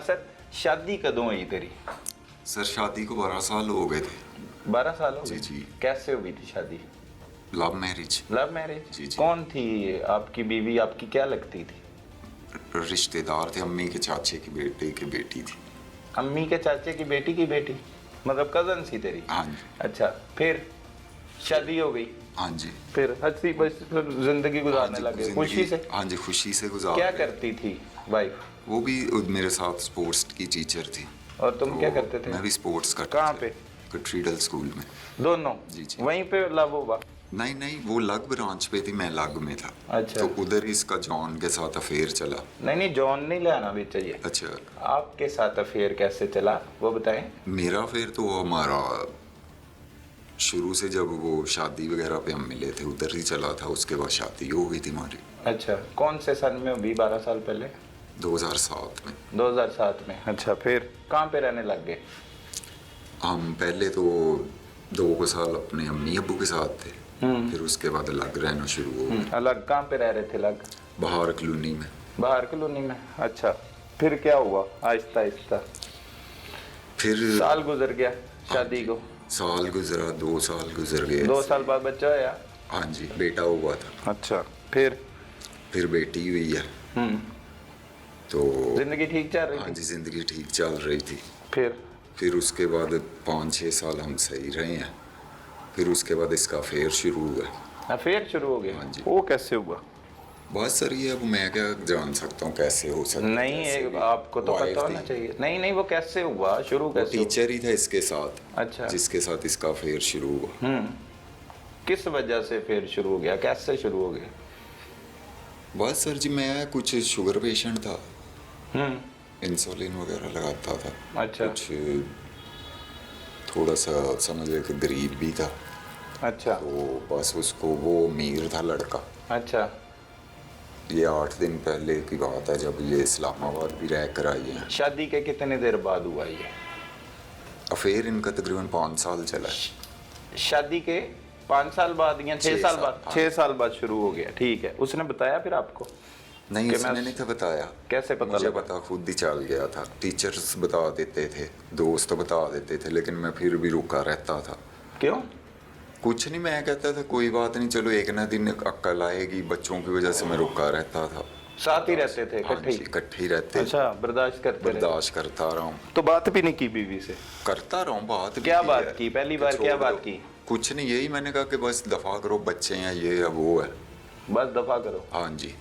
Sir शादी कदों हुई तेरी? सर शादी को 12 साल हो गए थे। 12 साल हो जी गए? जी। कैसे हुई थी शादी? Love marriage. Love marriage? जी जी। कौन थी आपकी बीवी? आपकी क्या लगती थी? रिश्तेदार थे, अम्मी के चाचे की बेटे की बेटी थी। अम्मी के चाचे की बेटी? मतलब कजन सी तेरी? हाँ जी। अच्छा, फिर शादी हो गई? हाँ जी। फिर हंसी बस जिंदगी गुजारने हाँ जी, लगे जिंदगी- खुशी से? हाँ जी, खुशी से गुजार क्या रहे। करती थी वाइफ? वो भी मेरे साथ स्पोर्ट्स की टीचर थी। और तुम तो क्या करते थे? मैं भी स्पोर्ट्स करता कहाँ था। पे? कैथेड्रल स्कूल में। दोनों? जी जी। वहीं पे लव हुआ? नहीं नहीं, वो लग ब्रांच पे थी, मैं लग में था। अच्छा। तो उधर इसका जॉन के साथ अफेयर चला। नहीं, जॉन नहीं लाना भी चाहिए। अच्छा। आपके साथ अफेयर कैसे चला वो बताएं। मेरा अफेयर तो हमारा शुरू से जब वो शादी वगैरह पे हम मिले थे उधर ही चला था, उसके बाद शादी हो गई थी हमारी। अच्छा, कौन से सन में हुई? 12 साल पहले? 2007 में। 2007 में? अच्छा, फिर कहाँ पे रहने लग गए? हम पहले तो 2 साल अपने अम्मी अब्बू के साथ थे, फिर उसके बाद अलग रहना शुरू हो गए। अलग? कहाँ पे रह रहे थे अलग? बाहर कॉलोनी में। बाहर कॉलोनी में? अच्छा, फिर क्या हुआ? आहिस्ता आहिस्ता फिर साल गुजर गया शादी को? साल गुजरा, 2 साल गुजर गए। 2 साल बाद बच्चा आया? हाँ जी, बेटा हुआ था। अच्छा, फिर बेटी हुई है। तो जिंदगी ठीक चल रही हाँ थी? जी, जिंदगी ठीक चल रही थी। फिर उसके बाद 5-6 साल हम सही रहे हैं। फिर उसके बाद इसका अफेयर शुरू हुआ। अफेयर शुरू हो गया? हाँ जी। वो कैसे हुआ? बस सर, ये अब मैं क्या जान सकता हूँ कैसे हो सकता है। नहीं, आपको तो पता होना चाहिए। नहीं, वो कैसे हुआ? शुरू वो कैसे हुआ? टीचर ही था इसके साथ। अच्छा। जिसके साथ इसका अफेयर शुरू हुआ। किस वजह से फिर शुरू हो गया? कैसे शुरू हो गया? बस सर जी, मैं कुछ शुगर पेशेंट था। इंसुलिन वगैरह लगाता था। अच्छा। कुछ थोड़ा सा समझ कि गरीब भी था। अच्छा। तो बस उसको, वो अमीर था लड़का। अच्छा। ये 8 दिन पहले की बात है जब ये इस्लामाबाद भी रह कर आई है। शादी के कितने देर बाद हुआ ये अफेयर? इनका तकरीबन 5 साल चला है। शादी के 5 साल बाद या 6 साल बाद? हाँ। 6 साल बाद शुरू हो गया, ठीक है। उसने बताया फिर आपको? नहीं, कि उसने मैं- नहीं था बताया। कैसे पता मुझे लगा? पता खुद ही चल गया था। टीचर्स बता देते थे, दोस्त बता देते थे, लेकिन मैं फिर भी रुका रहता था। क्यों? कुछ नहीं, मैं कहता था कोई बात नहीं, चलो एक ना दिन अक्ल आएगी। बच्चों की वजह से मैं रुका रहता था। साथ ही रहते थे? हाँ इकट्ठे जी, ही? इकट्ठे ही रहते। अच्छा, बर्दाश्त करते रहे? बर्दाश्त करता रहा हूँ। तो बात भी नहीं की बीवी से? करता रहा हूँ बात भी। क्या की बात है। की? पहली कि बार क्या छोड़ बात दो। की? कुछ नहीं, यही मैंने कहा कि बस दफा करो, बच्चे हैं, ये है वो है। बस दफा करो? हाँ जी।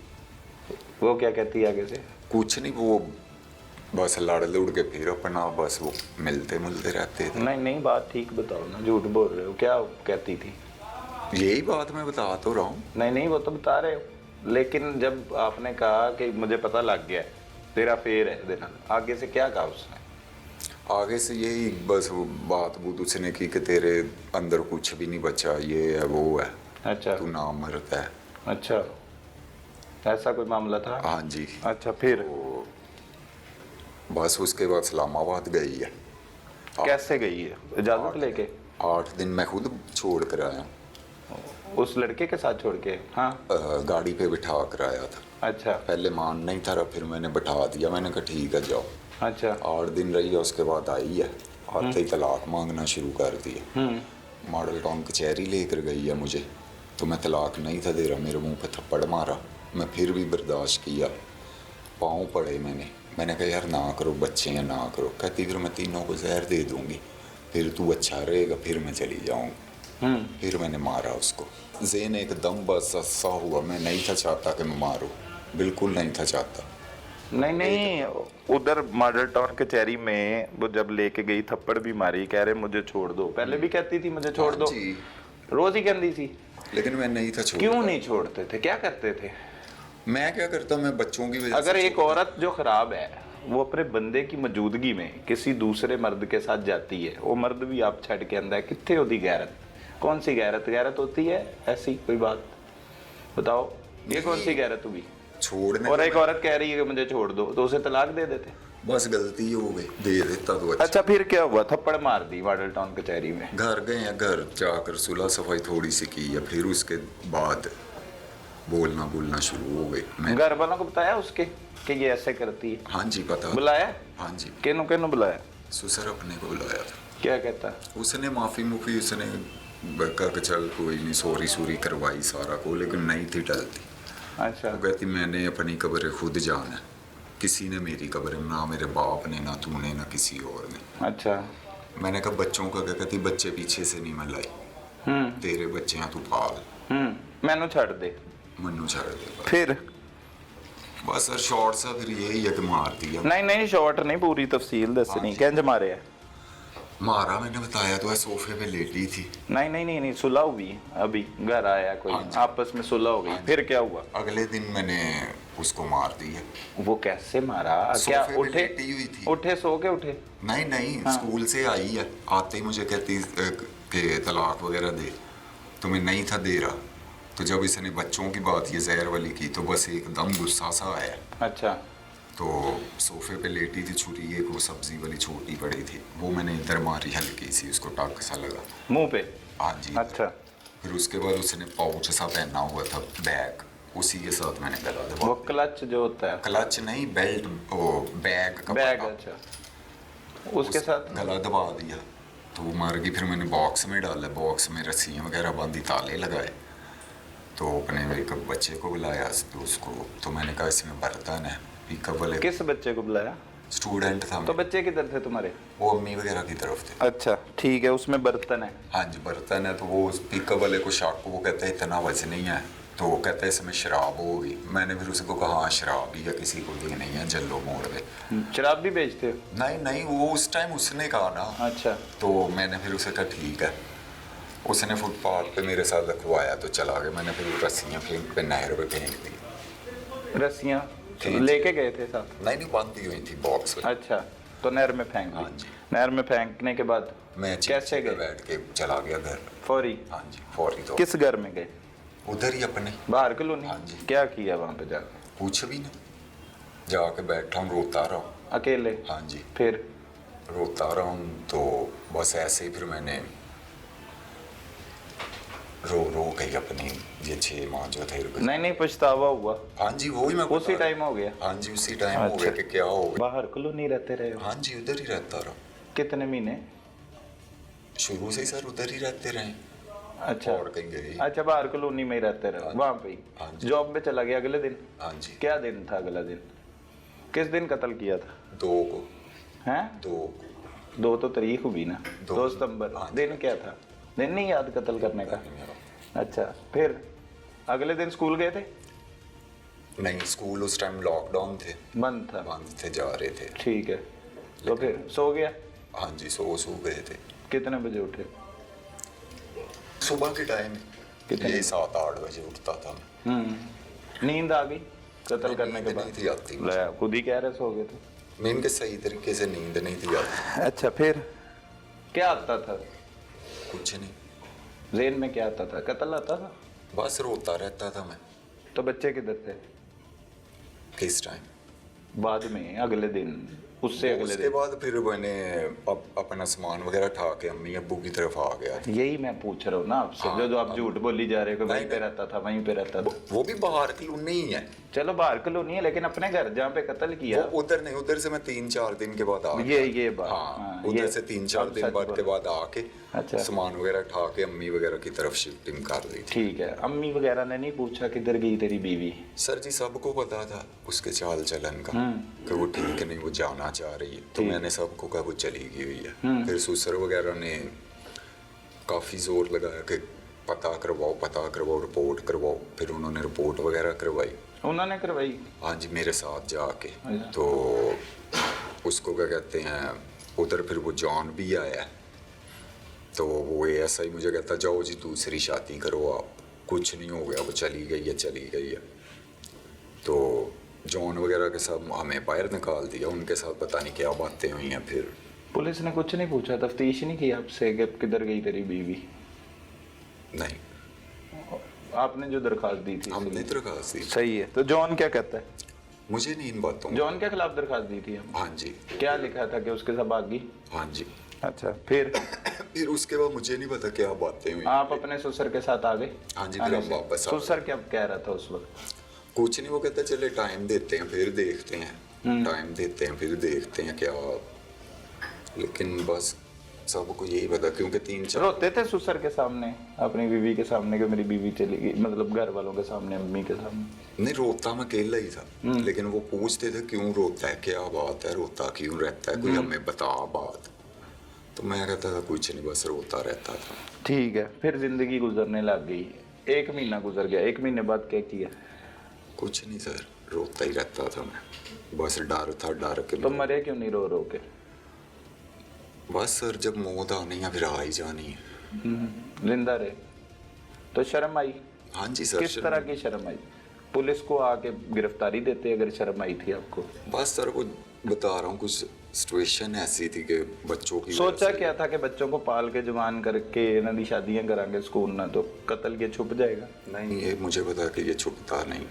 वो क्या कहती है आगे से? कुछ नहीं, वो बस लड़ लुड़ के फिर अपना बस वो मिलते मिलते रहते थे। नहीं, बात ठीक बताओ ना, झूठ बोल रहे हो। क्या कहती थी? यही बात मैं बता तो रहा हूँ। नहीं, वो तो बता रहे हो, लेकिन जब आपने कहा कि मुझे पता लग गया तेरा फेर है देना, आगे से क्या कहा उसने? आगे से यही बस वो बात बूत उसने की कि तेरे अंदर कुछ भी नहीं बचा, ये है वो है। अच्छा। तू ना मरता है। अच्छा, ऐसा कोई मामला था? हाँ जी। अच्छा, फिर? तो बस उसके बाद इस्लामाबाद गई है। कैसे गई है? इजाजत लेके? 8 दिन मैं खुद छोड़ कर आया। उस लड़के के साथ छोड़ के? हाँ। गाड़ी पे बिठा कर आया था। अच्छा। पहले मान नहीं था, फिर मैंने बिठा दिया। मैंने कहा ठीक है जाओ। अच्छा। 8 दिन रही है, उसके बाद आई है। आते ही तलाक मांगना शुरू कर दिया। मॉडल टाउन कचहरी लेकर गई है मुझे। तो मैं तलाक नहीं था दे रहा, मेरे मुंह पे थप्पड़ मारा। मैं फिर भी बर्दाश्त किया। पाँव पड़े मैंने कहा यार ना करो, बच्चे हैं ना करो। कहती फिर मैं तीनों को जहर दे दूंगी, फिर तू अच्छा रहेगा, फिर मैं चली जाऊँगी। फिर मैंने मारा उसको। ज़ेन एकदम बस ऐसा हुआ, मैं नहीं था चाहता कि मैं मारूं, बिल्कुल नहीं था चाहता। नहीं, उधर मॉडल टाउन कचहरी में वो जब लेके गई थप्पड़ भी मारी, कह रहे मुझे छोड़ दो। पहले भी कहती थी मुझे छोड़ दो, जी। रोज ही कहती थी। लेकिन मैं नहीं था छोड़ता। क्यों नहीं छोड़ते थे? क्या करते थे? मैं क्या करता, मैं बच्चों की वजह अगर से एक औरत जो खराब है वो अपने बंदे की मौजूदगी में किसी दूसरे मर्द के साथ जाती है, वो मर्द भी आप छड़ के अंदर, कितने होती गैरत? कौन सी गैरत होती है? ऐसी कोई बात बताओ, ये कौन सी गैरत हुई? छोड़ने और एक औरत कह रही है कि मुझे छोड़ दो, तो उसे तलाक दे देते? बस गलती हो गई, दे देता तो अच्छा। अच्छा, फिर क्या हुआ? थप्पड़ मार दी मॉडल टाउन कचहरी में? घर गए हैं, घर जाकर सुलह सफाई थोड़ी सी की है। फिर उसके बाद बोलना बोलना शुरू हो गए। मैं घर वालों को बताया उसके कि ये ऐसे करती है? हाँ जी पता। बुलाया? हाँ जी किनु किनु बुलाया? सुसर अपने को बुलाया था। क्या कहता? उसने माफ़ी मुफी उसने कहा कि चल कोई नहीं, सॉरी सूरी करवाई सारा को, लेकिन नहीं थी टलती। अच्छा। वो कहती मैंने अपनी कब्र खुद जाना, किसी ने मेरी कब्र, ना मेरे बाप ने, ना तूने, ना किसी और ने। अच्छा। मैंने कहा बच्चों का क्या? कहती बच्चे पीछे से नहीं मैं लाई, तेरे बच्चे हैं तू पाल, मैनू छड़ दे, मनु छाड़ दे। फिर बस सर शॉर्ट सा फिर यही है कि मार दिया। नहीं नहीं शॉर्ट नहीं, पूरी तफसील दसनी। किंज मारे है? मारा मैंने बताया तो है, सोफे पे लेटी थी। नहीं नहीं नहीं नहीं, सुलह हुई अभी, घर आया कोई, आपस में सुलह हो गई, फिर क्या हुआ? अगले दिन मैंने उसको मार दिया। वो कैसे मारा? क्या सोफे पे उठे? लेटी हुई थी। उठे, सो के उठे? नहीं नहीं स्कूल से आई है, आते ही मुझे कहती कि तलाक वगैरह दे, तो मैं नहीं था दे रहा। तो जब इसने बच्चों की बात ये जहर वाली की तो बस एकदम गुस्सा सा आया। अच्छा। तो सोफे पे लेटी थी, छुरी एक वो सब्जी वाली छोटी पड़ी थी, वो मैंने इधर मारी हल्की सी, उसको टक सा लगा मुंह पे? हाँ जी। अच्छा। फिर उसके बाद उसने पाउच सा पहना हुआ था बैग, उसी के साथ मैंने गला दबा। वो क्लच जो होता है? क्लच नहीं, बेल्ट, वो बैग का बैग। पट्टा। अच्छा। उसके साथ गला दबा दिया तो वो मर गई। फिर मैंने बॉक्स में डाला, बॉक्स में रस्सियाँ वगैरह बांधी, ताले लगाए। तो अपने एक बच्चे को बुलाया तो उसको, तो मैंने कहा इसमें बर्तन है, पिकअप वाले। किस बच्चे को बुलाया? स्टूडेंट था। तो बच्चे किधर थे तुम्हारे? वो अम्मी वगैरह की तरफ थे। अच्छा ठीक है, उसमें बर्तन है? हाँ जी बर्तन है। तो वो पिकअप वाले को शक, वो कहता है इतना वजन नहीं है, तो वो कहता है इसमें शराब होगी। मैंने फिर उसको कहा हाँ शराब ही है, किसी को भी नहीं है, जल्लो मोड़ पे। शराब भी बेचते हो? नहीं नहीं, वो उस टाइम उसने कहा ना। अच्छा। तो मैंने फिर उसे कहा ठीक है। उसने फुटपाथ पे मेरे साथ रखवाया तो चला गया। मैंने फिर रस्सियाँ फेंक पे नहर पे फेंक दी। रस्सियाँ ठीक। लेके गए थे साथ? नहीं नहीं बांधी हुई थी बॉक्स में। अच्छा, तो नहर में फेंक दी? हाँ जी। नहर में फेंकने के बाद मैं कैसे गए? बैठ के चला गया घर। फौरी? हाँ जी फौरी। तो किस घर में गए? उधर ही अपने बाहर कॉलोनी? हाँ जी। क्या किया वहाँ पे जाकर? कुछ भी नहीं, जाके बैठा हूँ रोता रहा। अकेले? हाँ जी फिर? रोता रहा हूँ। तो बस ऐसे ही फिर मैंने रो रो के अपनी ये 6 माह जो थे। नहीं नहीं पछतावा हुआ? हाँ जी वही मैं उसी बता टाइम हो गया? हाँ जी उसी टाइम हो गया अच्छा। कि क्या हो गया। बाहर कॉलोनी रहते रहे हो? हाँ जी उधर ही रहता रहा। कितने महीने? शुरू से ही सर उधर ही रहते रहे। अच्छा। और कहीं गए। अच्छा, बाहर कॉलोनी में ही रहते रहे, वहाँ पे ही? हाँ जी। जॉब पे चला गया अगले दिन? हाँ जी। क्या दिन था अगला दिन? किस दिन कत्ल किया था? 2 को। हैं? 2 2 तो तारीख हुई ना? 2 सितंबर। हाँ। दिन क्या था? दिन नहीं याद कत्ल करने का? अच्छा। फिर अगले दिन स्कूल गए थे? नहीं स्कूल उस टाइम लॉकडाउन थे, बंद था? बंद थे, जा रहे थे। ठीक है। तो फिर सो गया? हाँ जी सो गए थे। कितने बजे उठे? सुबह के टाइम कितने? ये 7-8 बजे उठता था मैं। नींद आ गई कत्ल नहीं, करने के नींद बाद? नहीं थी आती मुझे। ले, खुद ही कह रहे सो गए थे। नींद के सही तरीके से नींद नहीं थी आती। अच्छा। फिर क्या आता था? कुछ नहीं, जेन में क्या आता था? कत्ल आता था? बस रोता रहता था मैं। तो बच्चे किधर थे किस टाइम? बाद में? अगले दिन? उससे अगले उसके दिन? बाद फिर मैंने अपना सामान वगैरह उठा के अम्मी अब्बू की तरफ आ गया था। यही मैं पूछ रहा हूँ ना आपसे। हाँ, जो आप झूठ बोली जा रहे हो कि वहीं नहीं, पे रहता था, वहीं पे रहता था। वो भी बाहर की उन्नी ही है। चलो बाहर कॉलोनी है, लेकिन अपने घर जहाँ पे कत्ल किया। वो उधर नहीं, उधर से मैं 3-4 दिन के बाद आ ये बात। हाँ, ये उधर से 3-4 अब दिन सच बाद के बोलो। बाद आके अच्छा। सामान वगैरह उठा के अम्मी वगैरह की तरफ शिफ्टिंग कर दी थी। ठीक है। अम्मी वगैरह ने नहीं पूछा किधर गई तेरी बीवी? सर जी सबको पता था उसके चाल चलन का कि वो ठीक नहीं, वो जाना चाह रही है। तो ठीक। मैंने सबको कहा वो चली गई हुई है। फिर सुसर वगैरह ने काफ़ी जोर लगाया कि पता करवाओ, रिपोर्ट करवाओ। फिर उन्होंने रिपोर्ट वगैरह करवाई। उन्होंने करवाई? हाँ जी मेरे साथ जाके। अच्छा। तो उसको क्या कहते हैं, उधर फिर वो जॉन भी आया। तो वो ASI मुझे कहता जाओ जी दूसरी शादी करो आप, कुछ नहीं हो गया, वो चली गई है। तो जॉन वगैरह के साथ हमें बाहर निकाल दिया, उनके साथ पता नहीं क्या बातें हुई हैं। फिर पुलिस ने कुछ नहीं पूछा, तफ्तीश नहीं की आपसे कि किधर गई तेरी बीवी? नहीं, आपने जो दरखास्त दी थी? हमने दरखास्त दी। सही है। तो जॉन क्या कहता है? मुझे नहीं इन बातों जॉन के खिलाफ दरखास्त दी थी हम? हाँ जी। क्या लिखा था कि उसके साथ भागी? हाँ जी अच्छा, फिर फिर उसके बाद मुझे नहीं पता क्या बातें हुई। आप अपने ससुर के साथ आ गए? हाँ जी, आने फिर हम से। वापस आ गए। ससुर क्या कह रहा था उस वक्त? कुछ नहीं, वो कहता चले टाइम देते हैं फिर देखते हैं, टाइम देते हैं फिर देखते हैं क्या। लेकिन बस सबको यही पता, क्योंकि 3-4 रोते थे ससुर के सामने, अपनी बीवी के सामने कि मेरी बीवी चली गई, मतलब घर वालों के सामने, अम्मी के सामने? नहीं, रोता मैं अकेला ही था, लेकिन वो पूछते थे क्यों रोता है, क्या बात है, रोता क्यों रहता है, कोई हमें बता बात। तो मैं कहता था कुछ नहीं, बस रोता रहता था। ठीक है, फिर जिंदगी गुजरने लग गई। 1 महीना गुजर गया, 1 महीने बाद क्या किया? कुछ नहीं सर, रोता ही रहता था मैं, बस डर था, डर के तो मरे क्यों नहीं रो रो के? बस सर, जब मौत आनी है फिर आ ही जानी है। जिंदा रहे तो शर्म आई? हाँ जी सर। किस तरह की शर्म आई? पुलिस को आके गिरफ्तारी देते अगर शर्म आई थी आपको? बस सर, वो बता रहा हूँ, कुछ सिचुएशन ऐसी थी कि बच्चों की सोचा क्या था कि बच्चों को पाल के जवान करके इन्हों दी शादियां करांगे स्कूल ना, तो कत्ल के छुप जाएगा? नहीं, ये मुझे पता कि ये छुपता नहीं।